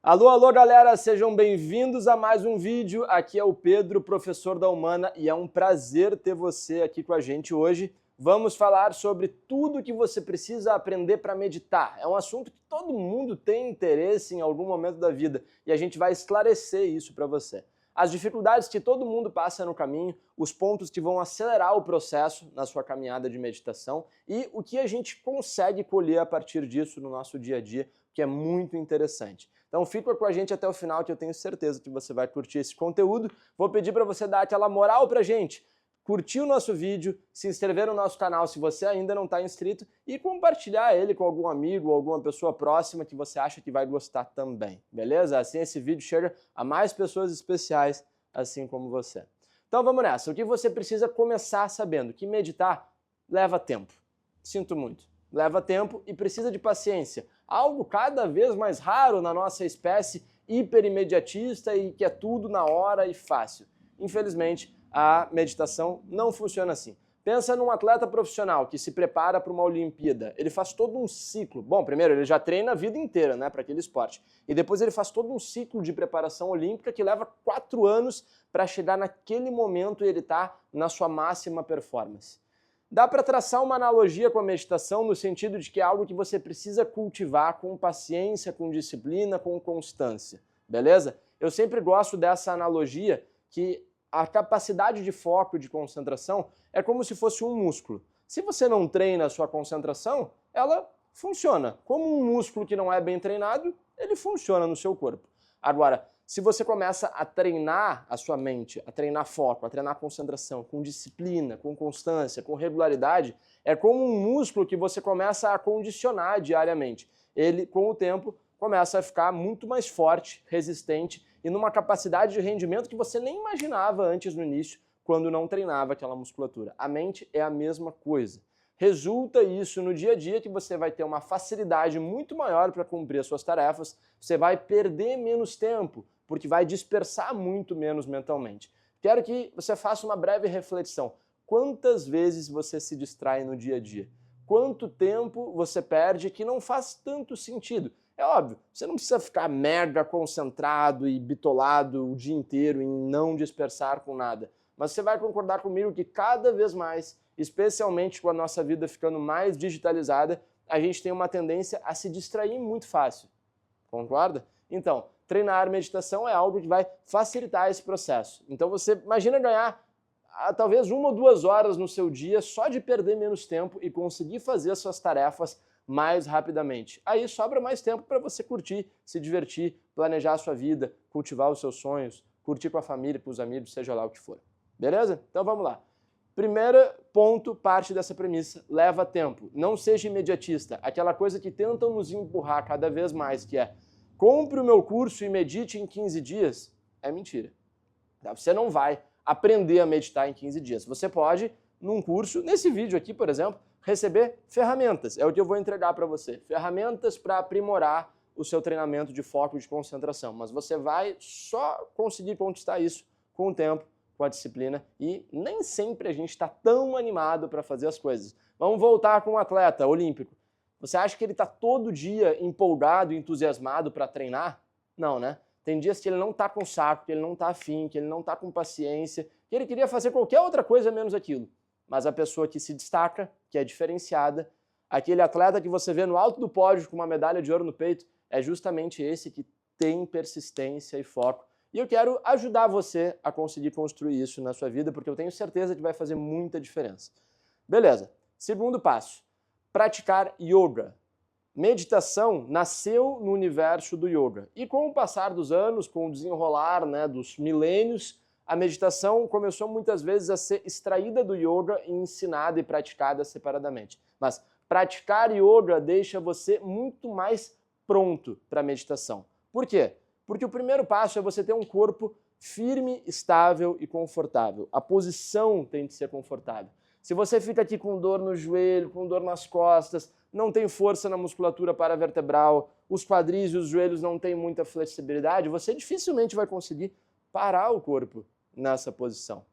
Alô, alô, galera, sejam bem-vindos a mais um vídeo. Aqui é o Pedro, professor da Humana, e é um prazer ter você aqui com a gente hoje. Vamos falar sobre tudo que você precisa aprender para meditar. É um assunto que todo mundo tem interesse em algum momento da vida e a gente vai esclarecer isso para você. As dificuldades que todo mundo passa no caminho, os pontos que vão acelerar o processo na sua caminhada de meditação e o que a gente consegue colher a partir disso no nosso dia a dia, que é muito interessante. Então fica com a gente até o final que eu tenho certeza que você vai curtir esse conteúdo. Vou pedir para você dar aquela moral pra gente, curtir o nosso vídeo, se inscrever no nosso canal se você ainda não está inscrito e compartilhar ele com algum amigo ou alguma pessoa próxima que você acha que vai gostar também, beleza? Assim esse vídeo chega a mais pessoas especiais, assim como você. Então vamos nessa. O que você precisa começar sabendo? Que meditar leva tempo. Sinto muito. Leva tempo e precisa de paciência. Algo cada vez mais raro na nossa espécie hiperimediatista e que é tudo na hora e fácil. Infelizmente, a meditação não funciona assim. Pensa num atleta profissional que se prepara para uma Olimpíada. Ele faz todo um ciclo. Bom, primeiro, ele já treina a vida inteira, né, para aquele esporte. E depois ele faz todo um ciclo de preparação olímpica que leva 4 anos para chegar naquele momento e ele tá na sua máxima performance. Dá para traçar uma analogia com a meditação no sentido de que é algo que você precisa cultivar com paciência, com disciplina, com constância, beleza? Eu sempre gosto dessa analogia que a capacidade de foco e de concentração é como se fosse um músculo. Se você não treina a sua concentração, ela funciona. Como um músculo que não é bem treinado, ele funciona no seu corpo. Agora, se você começa a treinar a sua mente, a treinar foco, a treinar concentração, com disciplina, com constância, com regularidade, é como um músculo que você começa a condicionar diariamente. Ele, com o tempo, começa a ficar muito mais forte, resistente e numa capacidade de rendimento que você nem imaginava antes no início, quando não treinava aquela musculatura. A mente é a mesma coisa. Resulta isso no dia a dia que você vai ter uma facilidade muito maior para cumprir as suas tarefas, você vai perder menos tempo, porque vai dispersar muito menos mentalmente. Quero que você faça uma breve reflexão. Quantas vezes você se distrai no dia a dia? Quanto tempo você perde que não faz tanto sentido? É óbvio, você não precisa ficar mega concentrado e bitolado o dia inteiro em não dispersar com nada, mas você vai concordar comigo que cada vez mais, especialmente com a nossa vida ficando mais digitalizada, a gente tem uma tendência a se distrair muito fácil. Concorda? Então, treinar meditação é algo que vai facilitar esse processo. Então você imagina ganhar talvez 1 ou 2 horas no seu dia só de perder menos tempo e conseguir fazer as suas tarefas mais rapidamente. Aí sobra mais tempo para você curtir, se divertir, planejar a sua vida, cultivar os seus sonhos, curtir com a família, com os amigos, seja lá o que for. Beleza? Então vamos lá. Primeiro ponto, parte dessa premissa, leva tempo. Não seja imediatista. Aquela coisa que tentam nos empurrar cada vez mais, que é compre o meu curso e medite em 15 dias, é mentira. Você não vai aprender a meditar em 15 dias. Você pode, num curso, nesse vídeo aqui, por exemplo, receber ferramentas. É o que eu vou entregar para você. Ferramentas para aprimorar o seu treinamento de foco e de concentração. Mas você vai só conseguir conquistar isso com o tempo, com a disciplina, e nem sempre a gente está tão animado para fazer as coisas. Vamos voltar com um atleta olímpico. Você acha que ele está todo dia empolgado, entusiasmado para treinar? Não, né? Tem dias que ele não está com saco, que ele não está afim, que ele não está com paciência, que ele queria fazer qualquer outra coisa menos aquilo. Mas a pessoa que se destaca, que é diferenciada, aquele atleta que você vê no alto do pódio com uma medalha de ouro no peito, é justamente esse que tem persistência e foco. E eu quero ajudar você a conseguir construir isso na sua vida, porque eu tenho certeza que vai fazer muita diferença. Beleza. Segundo passo, praticar yoga. Meditação nasceu no universo do yoga. E com o passar dos anos, com o desenrolar, né, dos milênios, a meditação começou muitas vezes a ser extraída do yoga e ensinada e praticada separadamente. Mas praticar yoga deixa você muito mais pronto para a meditação. Por quê? Porque o primeiro passo é você ter um corpo firme, estável e confortável. A posição tem que ser confortável. Se você fica aqui com dor no joelho, com dor nas costas, não tem força na musculatura paravertebral, os quadris e os joelhos não têm muita flexibilidade, você dificilmente vai conseguir parar o corpo nessa posição.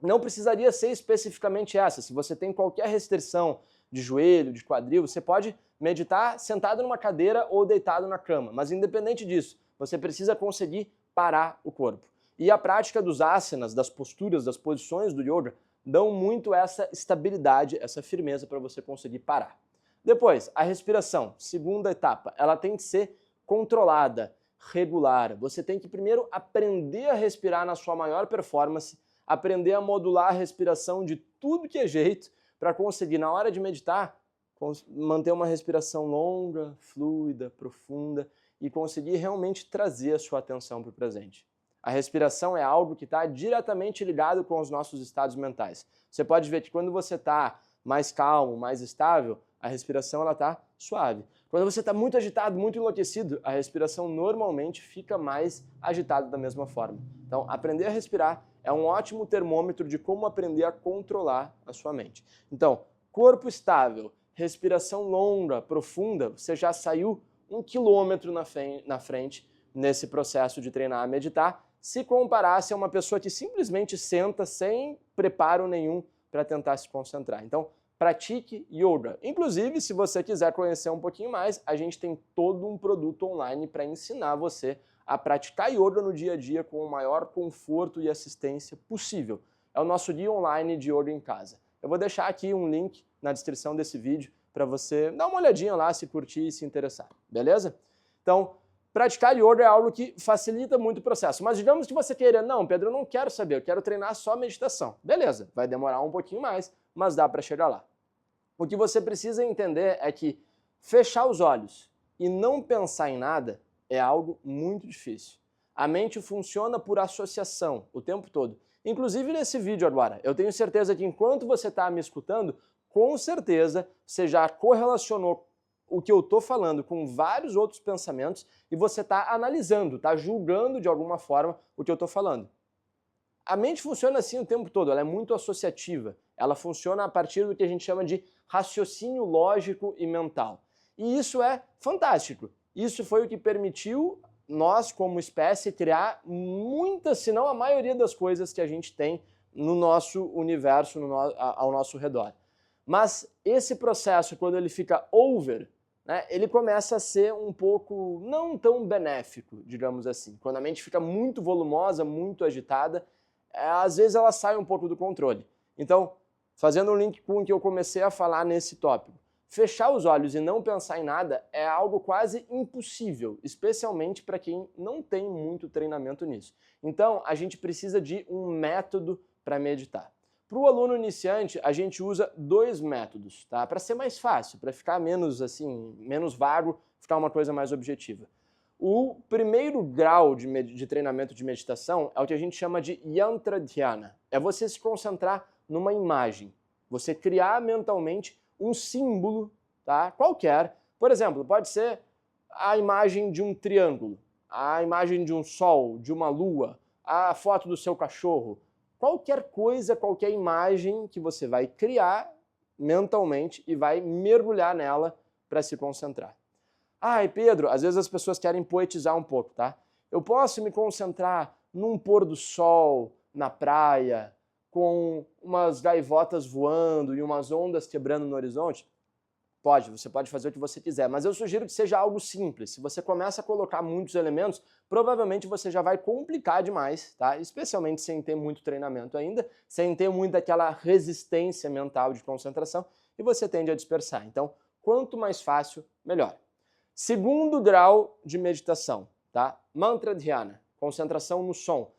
Não precisaria ser especificamente essa. Se você tem qualquer restrição de joelho, de quadril, você pode meditar sentado numa cadeira ou deitado na cama, mas independente disso, você precisa conseguir parar o corpo. E a prática dos asanas, das posturas, das posições do yoga, dão muito essa estabilidade, essa firmeza para você conseguir parar. Depois, a respiração, segunda etapa, ela tem que ser controlada, regular. Você tem que primeiro aprender a respirar na sua maior performance, aprender a modular a respiração de tudo que é jeito para conseguir, na hora de meditar, manter uma respiração longa, fluida, profunda e conseguir realmente trazer a sua atenção para o presente. A respiração é algo que está diretamente ligado com os nossos estados mentais. Você pode ver que quando você está mais calmo, mais estável, a respiração está suave. Quando você está muito agitado, muito enlouquecido, a respiração normalmente fica mais agitada da mesma forma. Então, aprender a respirar é um ótimo termômetro de como aprender a controlar a sua mente. Então, corpo estável, respiração longa, profunda, você já saiu 1 quilômetro na frente nesse processo de treinar a meditar, se comparasse a uma pessoa que simplesmente senta sem preparo nenhum para tentar se concentrar. Então, pratique yoga. Inclusive, se você quiser conhecer um pouquinho mais, a gente tem todo um produto online para ensinar você a praticar yoga no dia a dia com o maior conforto e assistência possível. É o nosso guia online de yoga em casa. Eu vou deixar aqui um link na descrição desse vídeo para você dar uma olhadinha lá, se curtir e se interessar, beleza? Então, praticar yoga é algo que facilita muito o processo, mas digamos que você queira, não, Pedro, eu não quero saber, eu quero treinar só meditação. Beleza, vai demorar um pouquinho mais, mas dá para chegar lá. O que você precisa entender é que fechar os olhos e não pensar em nada é algo muito difícil. A mente funciona por associação o tempo todo. Inclusive nesse vídeo agora, eu tenho certeza que enquanto você está me escutando, com certeza você já correlacionou o que eu estou falando com vários outros pensamentos e você está analisando, está julgando de alguma forma o que eu estou falando. A mente funciona assim o tempo todo, ela é muito associativa. Ela funciona a partir do que a gente chama de raciocínio lógico e mental. E isso é fantástico. Isso foi o que permitiu nós, como espécie, criar muitas, se não a maioria das coisas que a gente tem no nosso universo, ao nosso redor. Mas esse processo, quando ele fica over, né, ele começa a ser um pouco não tão benéfico, digamos assim. Quando a mente fica muito volumosa, muito agitada, às vezes ela sai um pouco do controle. Então, fazendo um link com o que eu comecei a falar nesse tópico, fechar os olhos e não pensar em nada é algo quase impossível, especialmente para quem não tem muito treinamento nisso. Então, a gente precisa de um método para meditar. Para o aluno iniciante, a gente usa 2 métodos, tá? Para ser mais fácil, para ficar menos vago, ficar uma coisa mais objetiva. O primeiro grau de treinamento de meditação é o que a gente chama de Yantra Dhyana. É você se concentrar numa imagem. Você criar mentalmente um símbolo, tá? Qualquer. Por exemplo, pode ser a imagem de um triângulo, a imagem de um sol, de uma lua, a foto do seu cachorro. Qualquer coisa, qualquer imagem que você vai criar mentalmente e vai mergulhar nela para se concentrar. Ai, Pedro, às vezes as pessoas querem poetizar um pouco, tá? Eu posso me concentrar num pôr do sol, na praia, com umas gaivotas voando e umas ondas quebrando no horizonte? Pode, você pode fazer o que você quiser, mas eu sugiro que seja algo simples. Se você começa a colocar muitos elementos, provavelmente você já vai complicar demais, tá? Especialmente sem ter muito treinamento ainda, sem ter muito daquela resistência mental de concentração, e você tende a dispersar. Então, quanto mais fácil, melhor. Segundo grau de meditação, tá? Mantra Dhyana, concentração no som.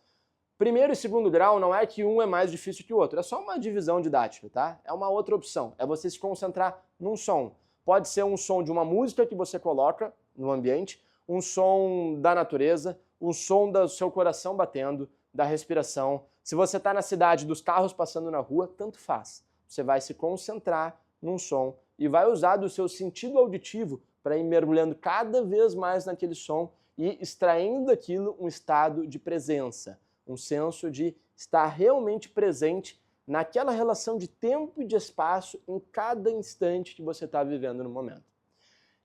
Primeiro e segundo grau não é que um é mais difícil que o outro, é só uma divisão didática, tá? É uma outra opção, é você se concentrar num som. Pode ser um som de uma música que você coloca no ambiente, um som da natureza, um som do seu coração batendo, da respiração. Se você está na cidade, dos carros passando na rua, tanto faz. Você vai se concentrar num som e vai usar do seu sentido auditivo para ir mergulhando cada vez mais naquele som e extraindo daquilo um estado de presença. Um senso de estar realmente presente naquela relação de tempo e de espaço em cada instante que você está vivendo no momento.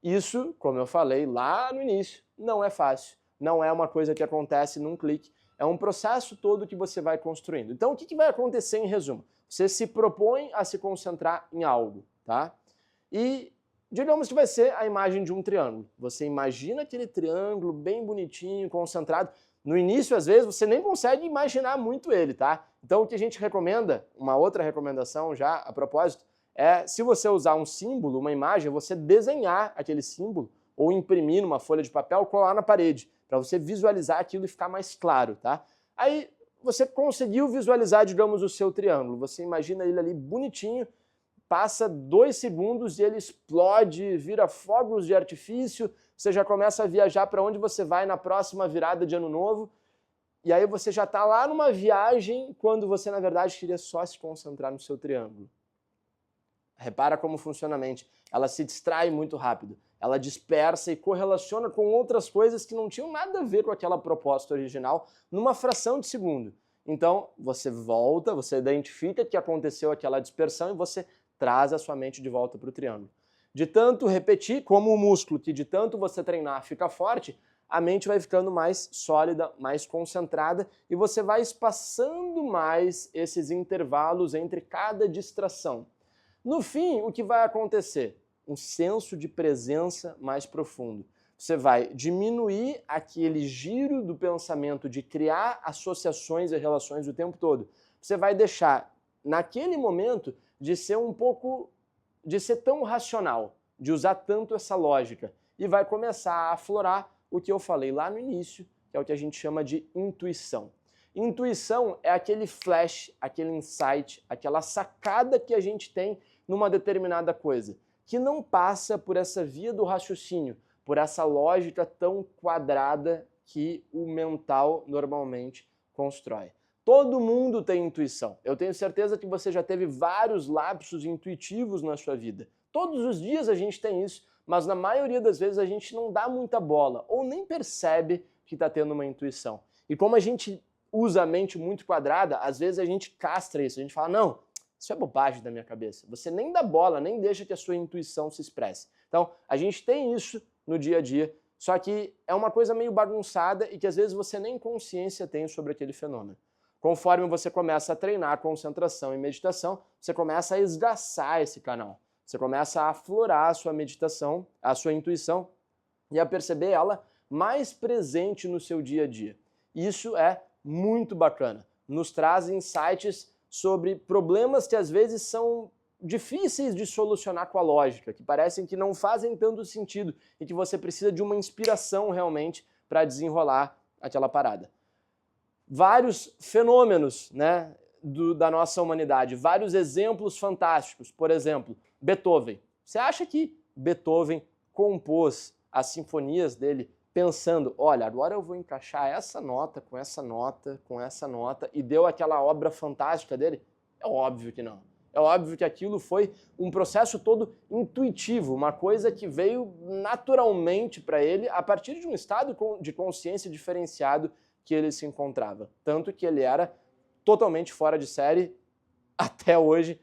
Isso, como eu falei lá no início, não é fácil, não é uma coisa que acontece num clique, é um processo todo que você vai construindo. Então, o que vai acontecer em resumo? Você se propõe a se concentrar em algo, tá? e digamos que vai ser a imagem de um triângulo. Você imagina aquele triângulo bem bonitinho, concentrado. No início, às vezes, você nem consegue imaginar muito ele, tá? Então o que a gente recomenda, uma outra recomendação já a propósito, é se você usar um símbolo, uma imagem, você desenhar aquele símbolo ou imprimir numa folha de papel, colar na parede, para você visualizar aquilo e ficar mais claro, tá? Aí você conseguiu visualizar, digamos, o seu triângulo, você imagina ele ali bonitinho, passa 2 segundos e ele explode, vira fogos de artifício, você já começa a viajar para onde você vai na próxima virada de ano novo, e aí você já está lá numa viagem quando você, na verdade, queria só se concentrar no seu triângulo. Repara como funciona a mente. Ela se distrai muito rápido. Ela dispersa e correlaciona com outras coisas que não tinham nada a ver com aquela proposta original numa fração de segundo. Então, você volta, você identifica que aconteceu aquela dispersão e você traz a sua mente de volta para o triângulo. De tanto repetir, como o músculo que de tanto você treinar fica forte, a mente vai ficando mais sólida, mais concentrada e você vai espaçando mais esses intervalos entre cada distração. No fim, o que vai acontecer? Um senso de presença mais profundo. Você vai diminuir aquele giro do pensamento de criar associações e relações o tempo todo. Você vai deixar, naquele momento, de ser tão racional, de usar tanto essa lógica, e vai começar a aflorar o que eu falei lá no início, que é o que a gente chama de intuição. Intuição é aquele flash, aquele insight, aquela sacada que a gente tem numa determinada coisa, que não passa por essa via do raciocínio, por essa lógica tão quadrada que o mental normalmente constrói. Todo mundo tem intuição. Eu tenho certeza que você já teve vários lapsos intuitivos na sua vida. Todos os dias a gente tem isso, mas na maioria das vezes a gente não dá muita bola ou nem percebe que está tendo uma intuição. E como a gente usa a mente muito quadrada, às vezes a gente castra isso, a gente fala, não, isso é bobagem da minha cabeça. Você nem dá bola, nem deixa que a sua intuição se expresse. Então, a gente tem isso no dia a dia, só que é uma coisa meio bagunçada e que às vezes você nem consciência tem sobre aquele fenômeno. Conforme você começa a treinar a concentração e meditação, você começa a esgaçar esse canal. Você começa a aflorar a sua meditação, a sua intuição e a perceber ela mais presente no seu dia a dia. Isso é muito bacana. Nos traz insights sobre problemas que às vezes são difíceis de solucionar com a lógica, que parecem que não fazem tanto sentido e que você precisa de uma inspiração realmente para desenrolar aquela parada. Vários fenômenos, né, da nossa humanidade, vários exemplos fantásticos. Por exemplo, Beethoven. Você acha que Beethoven compôs as sinfonias dele pensando, olha, agora eu vou encaixar essa nota com essa nota, com essa nota, e deu aquela obra fantástica dele? É óbvio que não. É óbvio que aquilo foi um processo todo intuitivo, uma coisa que veio naturalmente para ele a partir de um estado de consciência diferenciado que ele se encontrava. Tanto que ele era totalmente fora de série. Até hoje,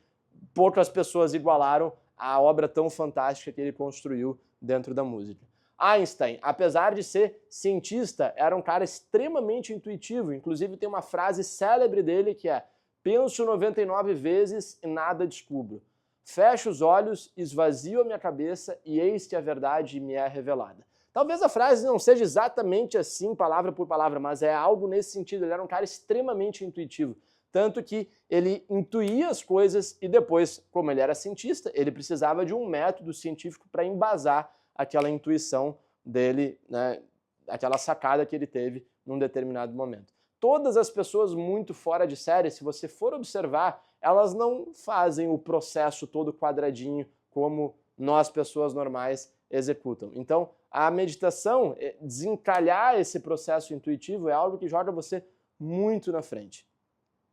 poucas pessoas igualaram a obra tão fantástica que ele construiu dentro da música. Einstein, apesar de ser cientista, era um cara extremamente intuitivo. Inclusive tem uma frase célebre dele que é: penso 99 vezes e nada descubro. Fecho os olhos, esvazio a minha cabeça e eis que a verdade me é revelada. Talvez a frase não seja exatamente assim, palavra por palavra, mas é algo nesse sentido. Ele era um cara extremamente intuitivo. Tanto que ele intuía as coisas e depois, como ele era cientista, ele precisava de um método científico para embasar aquela intuição dele, né, aquela sacada que ele teve num determinado momento. Todas as pessoas muito fora de série, se você for observar, elas não fazem o processo todo quadradinho como nós, pessoas normais, executam. Então, a meditação, desencalhar esse processo intuitivo é algo que joga você muito na frente.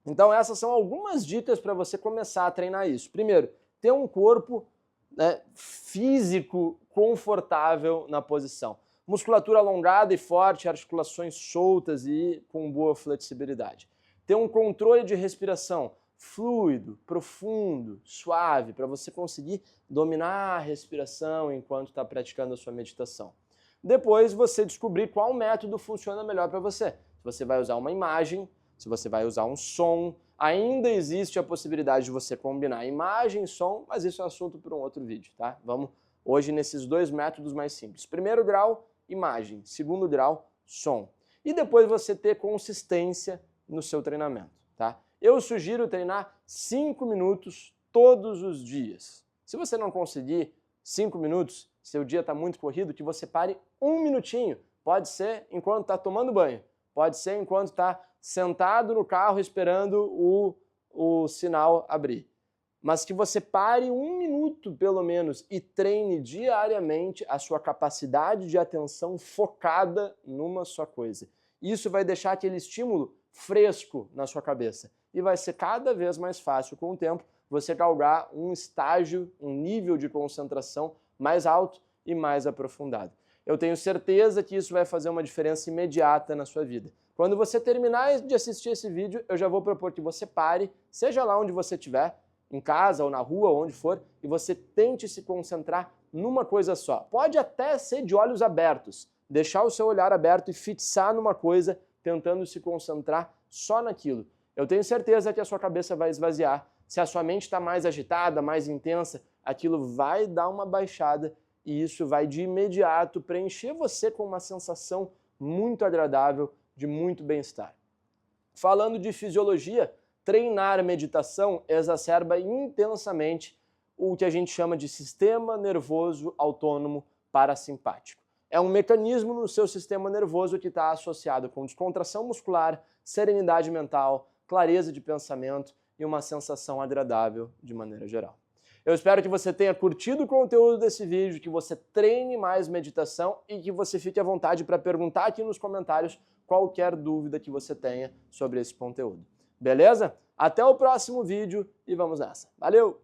Então, essas são algumas dicas para você começar a treinar isso. Primeiro, ter um corpo, né, físico confortável na posição. Musculatura alongada e forte, articulações soltas e com boa flexibilidade. Ter um controle de respiração fluido, profundo, suave, para você conseguir dominar a respiração enquanto está praticando a sua meditação. Depois você descobrir qual método funciona melhor para você. Se você vai usar uma imagem, se você vai usar um som, Ainda existe a possibilidade de você combinar imagem e som, mas isso é assunto para um outro vídeo, tá? Vamos hoje nesses dois métodos mais simples. Primeiro grau, imagem. Segundo grau, som. E depois você ter consistência no seu treinamento, tá? Eu sugiro treinar 5 minutos todos os dias. Se você não conseguir 5 minutos, seu dia está muito corrido, que você pare 1 minutinho. Pode ser enquanto está tomando banho, pode ser enquanto está sentado no carro esperando o sinal abrir. Mas que você pare 1 minuto, pelo menos, e treine diariamente a sua capacidade de atenção focada numa só coisa. Isso vai deixar aquele estímulo fresco na sua cabeça. E vai ser cada vez mais fácil, com o tempo, você galgar um estágio, um nível de concentração mais alto e mais aprofundado. Eu tenho certeza que isso vai fazer uma diferença imediata na sua vida. Quando você terminar de assistir esse vídeo, eu já vou propor que você pare, seja lá onde você estiver, em casa ou na rua, onde for, e você tente se concentrar numa coisa só. Pode até ser de olhos abertos, deixar o seu olhar aberto e fixar numa coisa, tentando se concentrar só naquilo. Eu tenho certeza que a sua cabeça vai esvaziar. Se a sua mente está mais agitada, mais intensa, aquilo vai dar uma baixada e isso vai de imediato preencher você com uma sensação muito agradável, de muito bem-estar. Falando de fisiologia, treinar meditação exacerba intensamente o que a gente chama de sistema nervoso autônomo parasimpático. É um mecanismo no seu sistema nervoso que está associado com descontração muscular, serenidade mental, clareza de pensamento e uma sensação agradável de maneira geral. Eu espero que você tenha curtido o conteúdo desse vídeo, que você treine mais meditação e que você fique à vontade para perguntar aqui nos comentários qualquer dúvida que você tenha sobre esse conteúdo. Beleza? Até o próximo vídeo e vamos nessa. Valeu!